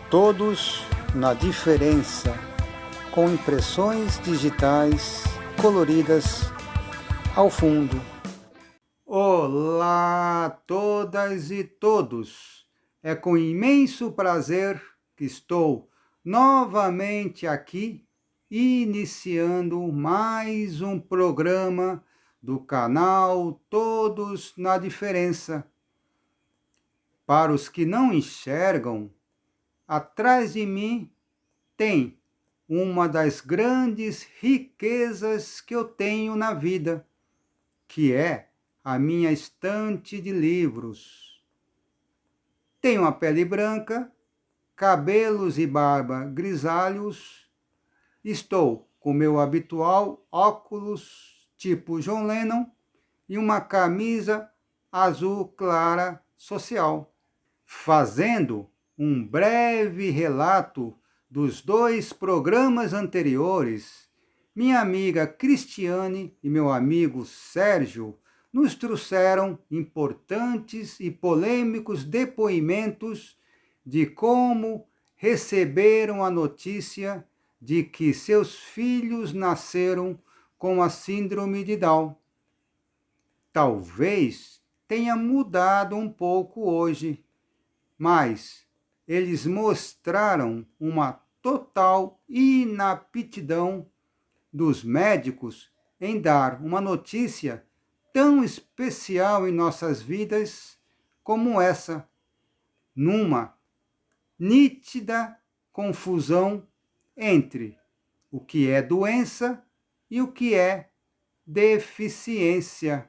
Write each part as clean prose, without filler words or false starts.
Todos na diferença, com impressões digitais coloridas ao fundo. Olá a todas e todos! É com imenso prazer que estou novamente aqui, iniciando mais um programa do canal Todos na Diferença. Para os que não enxergam, atrás de mim tem uma das grandes riquezas que eu tenho na vida, que é a minha estante de livros. Tenho a pele branca, cabelos e barba grisalhos, estou com meu habitual óculos tipo John Lennon e uma camisa azul clara social, fazendo um breve relato dos 2 programas anteriores. Minha amiga Cristiane e meu amigo Sérgio nos trouxeram importantes e polêmicos depoimentos de como receberam a notícia de que seus filhos nasceram com a síndrome de Down. Talvez tenha mudado um pouco hoje, mas eles mostraram uma total inaptidão dos médicos em dar uma notícia tão especial em nossas vidas como essa, numa nítida confusão entre o que é doença e o que é deficiência.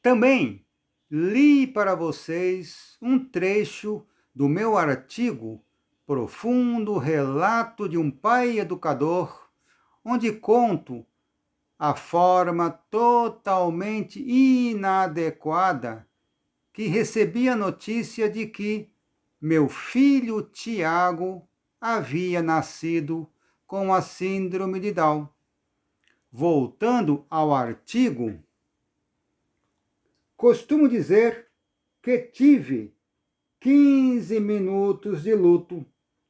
Também li para vocês um trecho do meu artigo Profundo Relato de um Pai Educador, onde conto a forma totalmente inadequada que recebi a notícia de que meu filho Tiago havia nascido com a síndrome de Down. Voltando ao artigo, costumo dizer que tive 15 minutos de luto,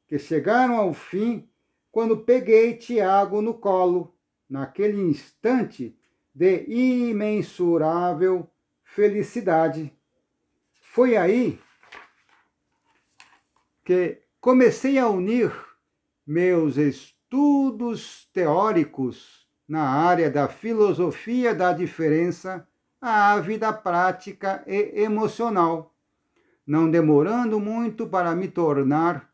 que chegaram ao fim quando peguei Tiago no colo, naquele instante de imensurável felicidade. Foi aí que comecei a unir meus estudos teóricos na área da filosofia da diferença à vida prática e emocional, não demorando muito para me tornar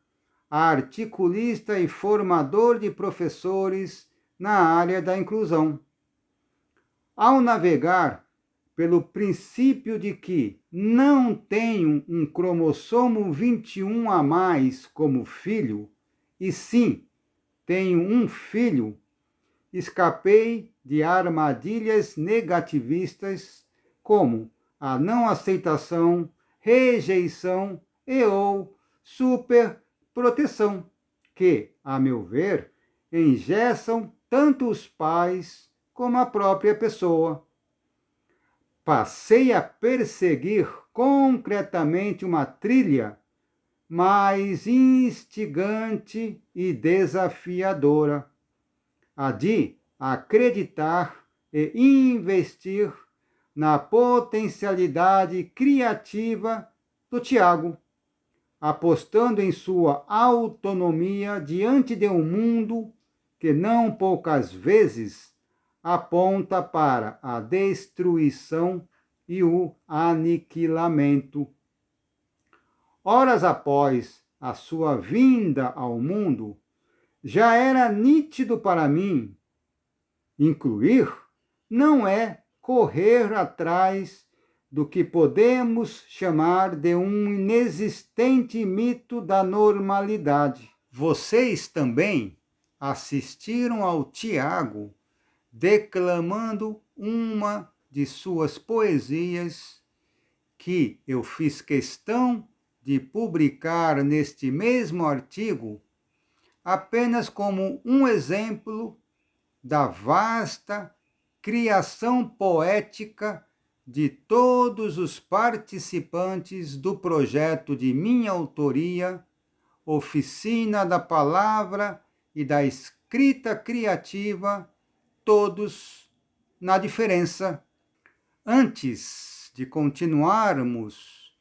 articulista e formador de professores na área da inclusão. Ao navegar pelo princípio de que não tenho um cromossomo 21 a mais como filho, e sim tenho um filho, escapei de armadilhas negativistas como a não aceitação, rejeição e ou superproteção, que, a meu ver, engessam tanto os pais como a própria pessoa. Passei a perseguir concretamente uma trilha mais instigante e desafiadora, a de acreditar e investir na potencialidade criativa do Tiago, apostando em sua autonomia diante de um mundo que não poucas vezes aponta para a destruição e o aniquilamento. Horas após a sua vinda ao mundo, já era nítido para mim: incluir não é correr atrás do que podemos chamar de um inexistente mito da normalidade. Vocês também assistiram ao Tiago declamando uma de suas poesias, que eu fiz questão de publicar neste mesmo artigo, apenas como um exemplo da vasta criação poética de todos os participantes do projeto de minha autoria, oficina da palavra e da escrita criativa, todos na diferença. Antes de continuarmos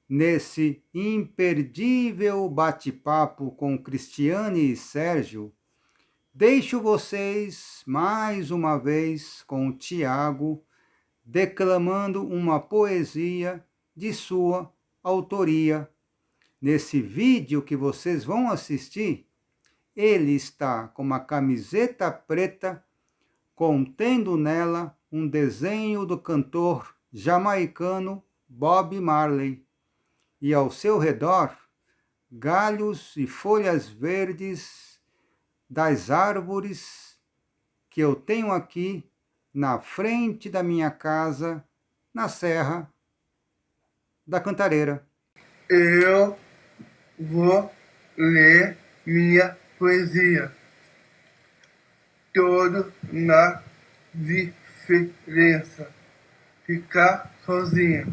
nesse imperdível bate-papo com Cristiane e Sérgio, deixo vocês mais uma vez com o Tiago declamando uma poesia de sua autoria. Nesse vídeo que vocês vão assistir, ele está com uma camiseta preta, contendo nela um desenho do cantor jamaicano Bob Marley, e ao seu redor, galhos e folhas verdes das árvores que eu tenho aqui na frente da minha casa, na Serra da Cantareira. Eu vou ler minha poesia. Todo na diferença. Ficar sozinho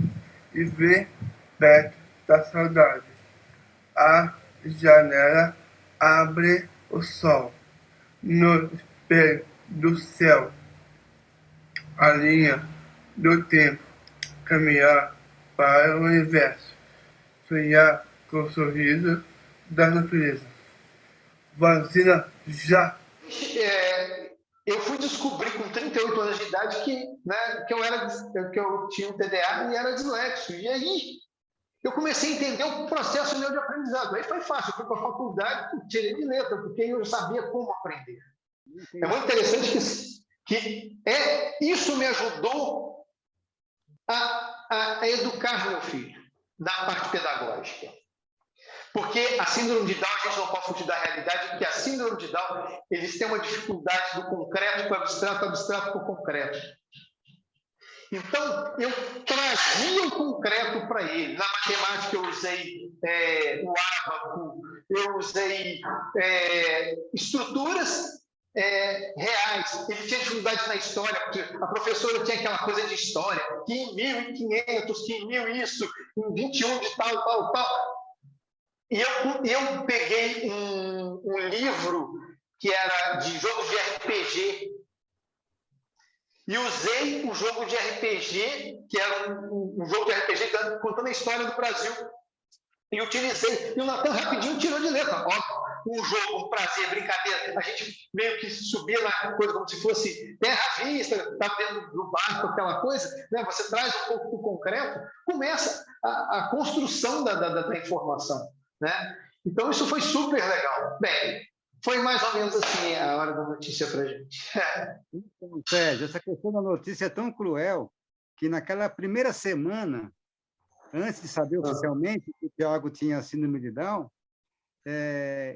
e ver perto da saudade. A janela abre o sol no espelho do céu. A linha do tempo caminhar para o universo. Sonhar com o sorriso da natureza. Vacina já! Eu fui descobrir com 38 anos de idade que eu tinha um TDAH e era disléxico. E aí eu comecei a entender o processo meu de aprendizado. Aí foi fácil, eu fui para a faculdade, tirei de letra, porque eu sabia como aprender. É muito interessante que isso me ajudou a educar meu filho na parte pedagógica. Porque a síndrome de Down, a gente não pode fugir da realidade, porque a síndrome de Down, eles têm uma dificuldade do concreto para o abstrato, abstrato para o concreto. Então, eu trazia o concreto para ele. Na matemática, eu usei o ábaco, eu usei estruturas reais. Ele tinha dificuldade na história, porque a professora tinha aquela coisa de história, que em 1500, que em 1000 isso, em 21 de tal, tal, tal. E eu peguei um livro que era de jogo de RPG e usei o jogo de RPG, que era um jogo de RPG contando a história do Brasil, e utilizei. E o Natan rapidinho tirou de letra. Ó, um jogo, um prazer, brincadeira. A gente meio que subia na coisa como se fosse terra à vista, estava dentro do barco, aquela coisa. Né? Você traz um pouco do concreto, começa a construção da informação. Né? Então, isso foi super legal. Bem, foi mais ou menos assim a hora da notícia para a gente. Então, Sérgio, essa questão da notícia é tão cruel que naquela primeira semana, antes de saber oficialmente que o Thiago tinha síndrome de Down,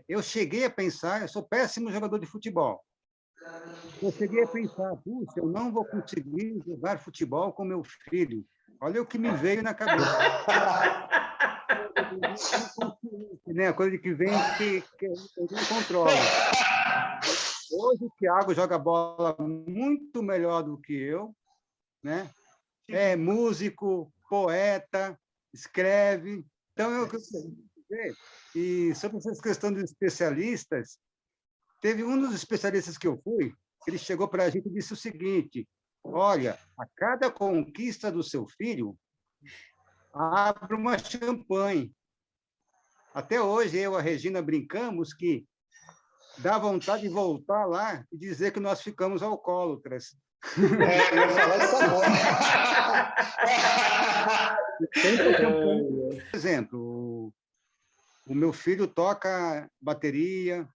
eu cheguei a pensar, eu sou péssimo jogador de futebol. Eu cheguei a pensar, puxa, eu não vou conseguir jogar futebol com meu filho. Olha o que me veio na cabeça. Né? A coisa que vem que eu não controlo. Hoje o Thiago joga bola muito melhor do que eu, né? É músico, poeta, escreve. Então, eu quero dizer, e sobre essa questão dos especialistas, teve um dos especialistas que eu fui, ele chegou para a gente e disse o seguinte: olha, a cada conquista do seu filho, abre uma champanhe. Até hoje, eu e a Regina brincamos que dá vontade de voltar lá e dizer que nós ficamos alcoólatras. Eu ia falar isso agora. Por exemplo, o meu filho toca bateria,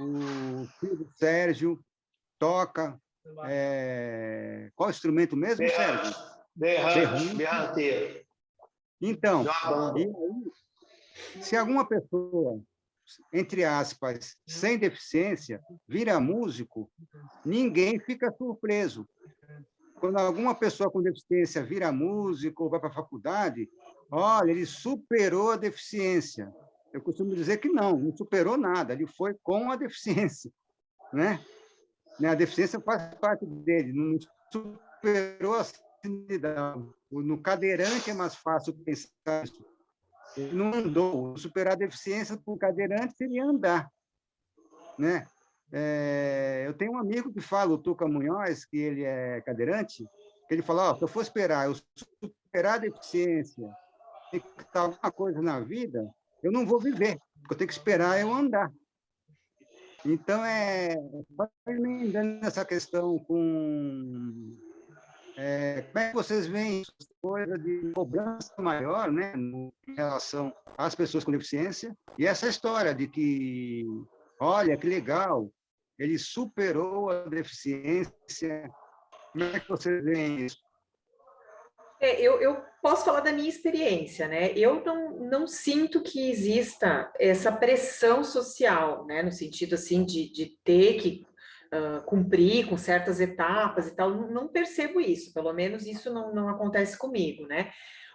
o filho do Sérgio toca... qual instrumento mesmo, Sérgio? Berranteiro. Então, e aí, se alguma pessoa, entre aspas, sem deficiência, vira músico, ninguém fica surpreso. Quando alguma pessoa com deficiência vira músico ou vai para a faculdade, olha, ele superou a deficiência. Eu costumo dizer que não superou nada, ele foi com a deficiência, né? A deficiência faz parte dele, não superou a síndrome. No cadeirante é mais fácil pensar isso. ele não andou. Superar a deficiência com cadeirante seria andar, né? Eu tenho um amigo que fala, o Tuca Munhoz, que ele é cadeirante, que ele fala, se eu for esperar eu superar a deficiência, tem que estar alguma coisa na vida, eu não vou viver, porque eu tenho que esperar eu andar. Então, vai emendando essa questão com... como é que vocês veem essa coisa de cobrança maior, né, em relação às pessoas com deficiência, e essa história de que, olha, que legal, ele superou a deficiência. Como é que vocês veem isso? Eu posso falar da minha experiência, né? Eu não sinto que exista essa pressão social, né? No sentido, assim, de ter que cumprir com certas etapas e tal. Não percebo isso, pelo menos isso não acontece comigo, né?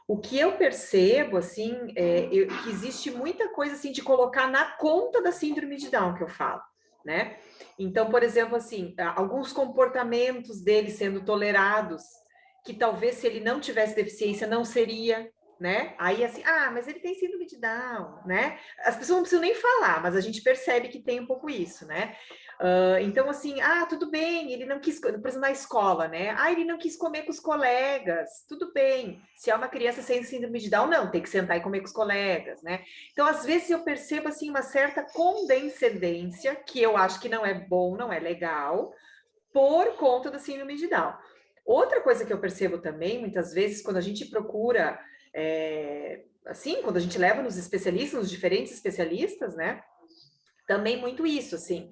O que eu percebo, assim, que existe muita coisa, assim, de colocar na conta da síndrome de Down, que eu falo, né? Então, por exemplo, assim, alguns comportamentos dele sendo tolerados, que talvez se ele não tivesse deficiência não seria, né? Aí assim, mas ele tem síndrome de Down, né? As pessoas não precisam nem falar, mas a gente percebe que tem um pouco isso, né? Então, assim, tudo bem, ele não quis, por exemplo, na escola, né? Ele não quis comer com os colegas, tudo bem. Se é uma criança sem síndrome de Down, não, tem que sentar e comer com os colegas, né? Então, às vezes eu percebo, assim, uma certa condescendência, que eu acho que não é bom, não é legal, por conta da síndrome de Down. Outra coisa que eu percebo também, muitas vezes, quando a gente procura, assim, quando a gente leva nos especialistas, nos diferentes especialistas, né? Também muito isso, assim.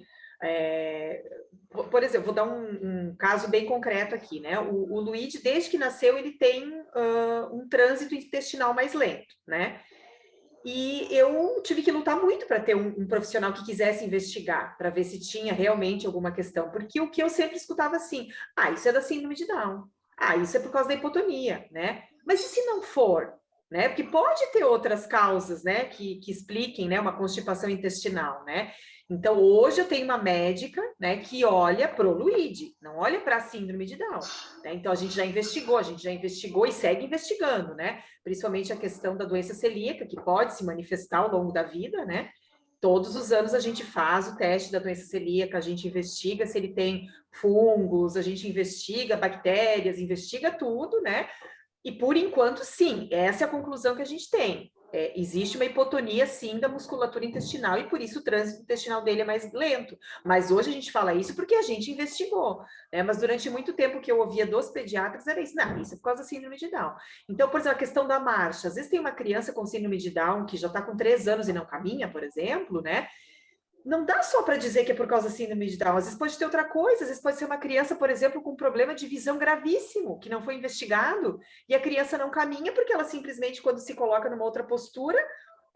Por exemplo, vou dar um caso bem concreto aqui, né? O Luigi, desde que nasceu, ele tem um trânsito intestinal mais lento, né? E eu tive que lutar muito para ter um profissional que quisesse investigar, para ver se tinha realmente alguma questão. Porque o que eu sempre escutava assim, isso é da síndrome de Down. Isso é por causa da hipotonia, né? Mas e se não for? Né? Porque pode ter outras causas, né, que expliquem, né, uma constipação intestinal, né? Então, hoje eu tenho uma médica, né, que olha para o Luigi, não olha para a síndrome de Down, né? Então, a gente já investigou e segue investigando, né? Principalmente a questão da doença celíaca, que pode se manifestar ao longo da vida, né? Todos os anos a gente faz o teste da doença celíaca, a gente investiga se ele tem fungos, a gente investiga bactérias, investiga tudo, né? E por enquanto, sim, essa é a conclusão que a gente tem. Existe uma hipotonia, sim, da musculatura intestinal e por isso o trânsito intestinal dele é mais lento. Mas hoje a gente fala isso porque a gente investigou, né? Mas durante muito tempo que eu ouvia dos pediatras era isso. Não, isso é por causa da síndrome de Down. Então, por exemplo, a questão da marcha. Às vezes tem uma criança com síndrome de Down que já está com 3 anos e não caminha, por exemplo, né? Não dá só para dizer que é por causa da síndrome de Down, às vezes pode ter outra coisa, às vezes pode ser uma criança, por exemplo, com um problema de visão gravíssimo, que não foi investigado, e a criança não caminha porque ela simplesmente, quando se coloca numa outra postura,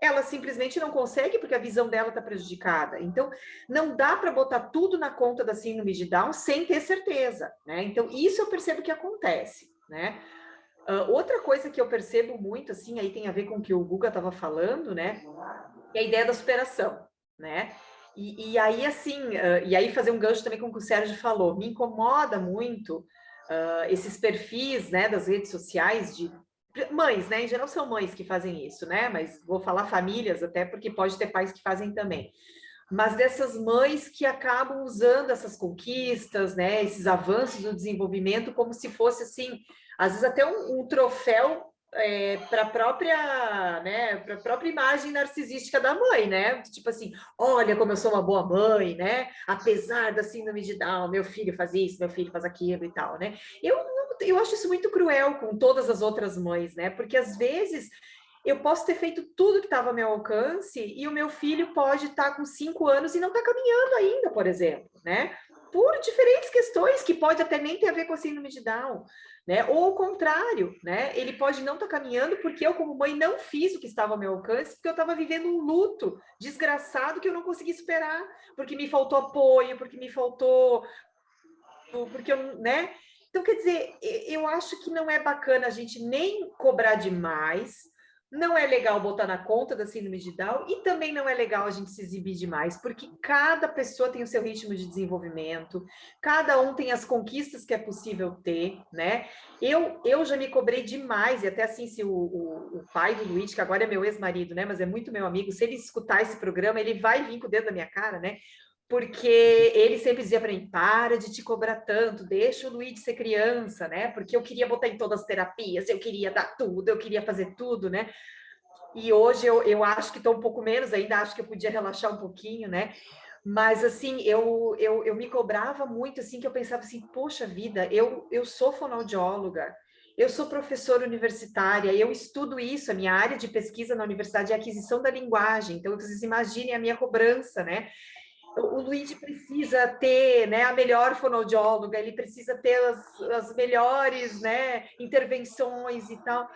ela simplesmente não consegue porque a visão dela está prejudicada. Então, não dá para botar tudo na conta da síndrome de Down sem ter certeza, né? Então, isso eu percebo que acontece, né? Outra coisa que eu percebo muito, assim, aí tem a ver com o que o Guga estava falando, né? É a ideia da superação, né? E aí, assim, e aí fazer um gancho também com o que o Sérgio falou, me incomoda muito esses perfis, né, das redes sociais de mães, né? Em geral são mães que fazem isso, né? Mas vou falar famílias até porque pode ter pais que fazem também. Mas dessas mães que acabam usando essas conquistas, né, esses avanços do desenvolvimento como se fosse assim, às vezes até um troféu para a própria, né, para a própria imagem narcisística da mãe, né? Tipo assim, olha como eu sou uma boa mãe, né? Apesar da síndrome de Down, meu filho faz isso, meu filho faz aquilo e tal, né? Eu acho isso muito cruel com todas as outras mães, né? Porque às vezes eu posso ter feito tudo que estava ao meu alcance e o meu filho pode estar com 5 anos e não está caminhando ainda, por exemplo, né? Por diferentes questões que pode até nem ter a ver com a síndrome de Down, né? Ou o contrário, né? Ele pode não estar caminhando porque eu, como mãe, não fiz o que estava ao meu alcance, porque eu estava vivendo um luto desgraçado que eu não consegui superar, porque me faltou apoio, porque me faltou, porque eu, né? Então, quer dizer, eu acho que não é bacana a gente nem cobrar demais, não é legal botar na conta da síndrome de Down e também não é legal a gente se exibir demais, porque cada pessoa tem o seu ritmo de desenvolvimento, cada um tem as conquistas que é possível ter, né? Eu já me cobrei demais, e até assim, se o pai do Luiz, que agora é meu ex-marido, né? Mas é muito meu amigo, se ele escutar esse programa, ele vai vir com o dedo na minha cara, né? Porque ele sempre dizia para mim, para de te cobrar tanto, deixa o Luiz ser criança, né? Porque eu queria botar em todas as terapias, eu queria dar tudo, eu queria fazer tudo, né? E hoje eu acho que estou um pouco menos, ainda acho que eu podia relaxar um pouquinho, né? Mas, assim, eu me cobrava muito, assim, que eu pensava assim, poxa vida, eu sou fonoaudióloga, eu sou professora universitária, eu estudo isso, a minha área de pesquisa na universidade é a aquisição da linguagem, então vocês imaginem a minha cobrança, né? O Luigi precisa ter, né, a melhor fonoaudióloga, ele precisa ter as melhores, né, intervenções e tal.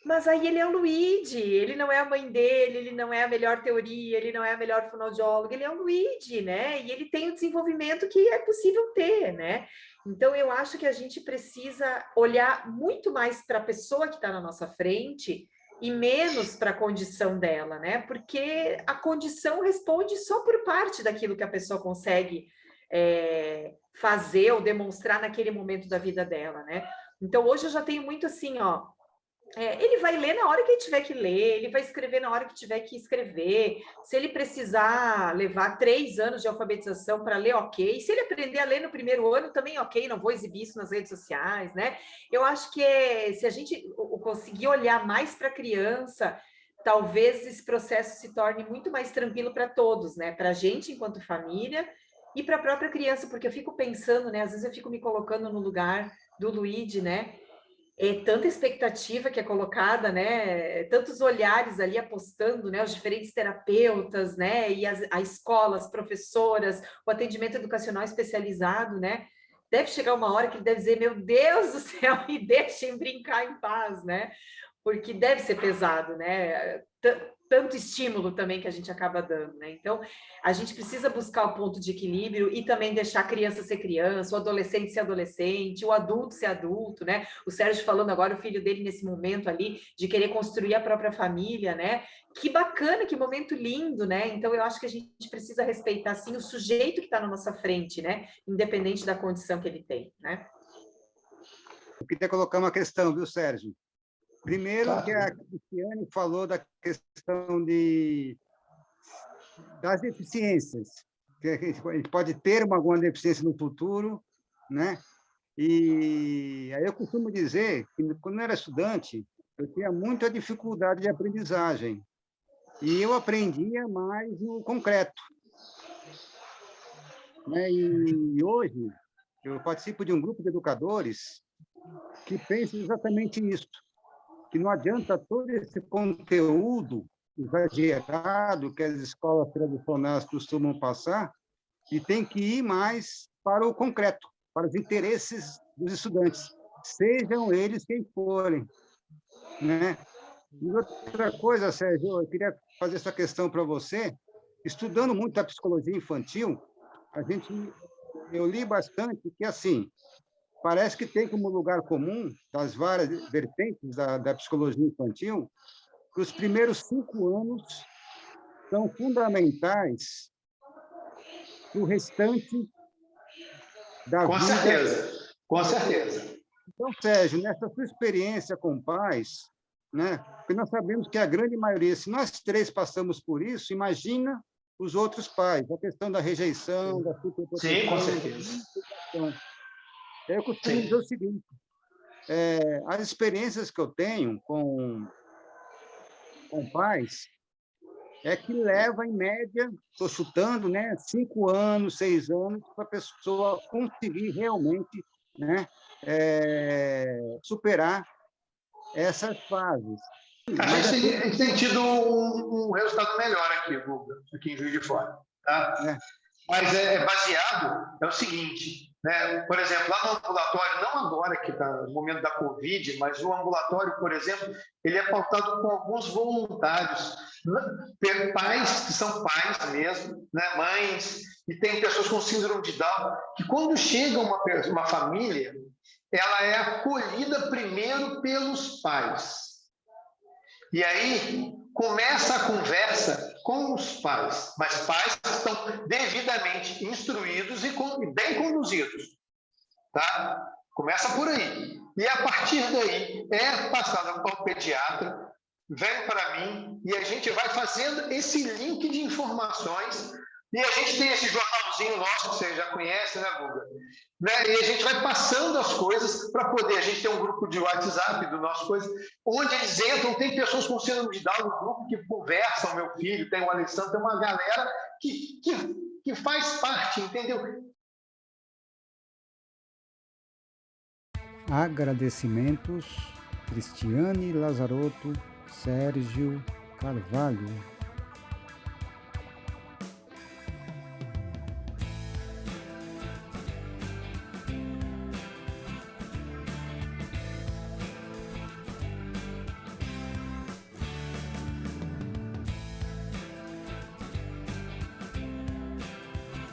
Mas aí ele é o Luigi, ele não é a mãe dele, ele não é a melhor teoria, ele não é a melhor fonoaudióloga, ele é o Luigi, né? E ele tem o desenvolvimento que é possível ter, né? Então eu acho que a gente precisa olhar muito mais para a pessoa que está na nossa frente e menos para a condição dela, né? Porque a condição responde só por parte daquilo que a pessoa consegue fazer ou demonstrar naquele momento da vida dela, né? Então hoje eu já tenho muito assim, ó. Ele vai ler na hora que ele tiver que ler, ele vai escrever na hora que tiver que escrever. Se ele precisar levar 3 anos de alfabetização para ler, ok. Se ele aprender a ler no primeiro ano, também ok, não vou exibir isso nas redes sociais, né? Eu acho que se a gente conseguir olhar mais para a criança, talvez esse processo se torne muito mais tranquilo para todos, né? Para a gente, enquanto família, e para a própria criança, porque eu fico pensando, né? Às vezes eu fico me colocando no lugar do Luigi, né? Tanta expectativa que é colocada, né? Tantos olhares ali apostando, né? Os diferentes terapeutas, né? E a escola, as professoras, o atendimento educacional especializado, né? Deve chegar uma hora que ele deve dizer, meu Deus do céu, me deixem brincar em paz, né? Porque deve ser pesado, né? Tanto estímulo também que a gente acaba dando, né? Então, a gente precisa buscar o ponto de equilíbrio e também deixar a criança ser criança, o adolescente ser adolescente, o adulto ser adulto, né? O Sérgio falando agora, o filho dele nesse momento ali, de querer construir a própria família, né? Que bacana, que momento lindo, né? Então, eu acho que a gente precisa respeitar, sim, o sujeito que está na nossa frente, né? Independente da condição que ele tem, né? Eu queria colocar uma questão, viu, Sérgio? Primeiro, que a Cristiane falou da questão das deficiências, que a gente pode ter alguma deficiência no futuro, né? E aí eu costumo dizer que, quando eu era estudante, eu tinha muita dificuldade de aprendizagem, e eu aprendia mais no concreto, né? E hoje eu participo de um grupo de educadores que pensa exatamente isso, que não adianta todo esse conteúdo exagerado que as escolas tradicionais costumam passar, e tem que ir mais para o concreto, para os interesses dos estudantes, sejam eles quem forem, né? E outra coisa, Sérgio, eu queria fazer essa questão para você. Estudando muito a psicologia infantil, eu li bastante que, assim, parece que tem como lugar comum das várias vertentes da psicologia infantil que os primeiros 5 anos são fundamentais para o restante da Com vida. certeza, com certeza. Então, Sérgio, nessa sua experiência com pais, né, porque nós sabemos que a grande maioria, se nós 3 passamos por isso, imagina os outros pais, a questão da rejeição, da superproteção. Sim, com certeza. Eu costumo dizer o seguinte, as experiências que eu tenho com pais é que leva, em média, estou chutando, né, 5 anos, 6 anos, para a pessoa conseguir realmente, né, superar essas fases. A gente tem tido um resultado melhor aqui, Guga, aqui em Juiz de Fora. Tá? Mas baseado, é o seguinte, né? Por exemplo, lá no ambulatório, não agora que está no momento da Covid, mas o ambulatório, por exemplo, ele é pautado com alguns voluntários, pais que são pais mesmo, né? Mães, e tem pessoas com síndrome de Down, que quando chega uma família, ela é acolhida primeiro pelos pais. E aí começa a conversa com os pais, mas pais que estão devidamente instruídos e bem conduzidos, tá? Começa por aí. E a partir daí é passado para o pediatra, vem para mim e a gente vai fazendo esse link de informações. E a gente tem esse jornalzinho nosso, que você já conhece, né, Guga? Né? E a gente vai passando as coisas para poder. A gente tem um grupo de WhatsApp do nosso coisa, onde eles entram, tem pessoas com síndrome de Down no grupo que conversam, meu filho, tem o Alessandro, tem uma galera que faz parte, entendeu? Agradecimentos, Cristiane Lazarotto, Sérgio Carvalho.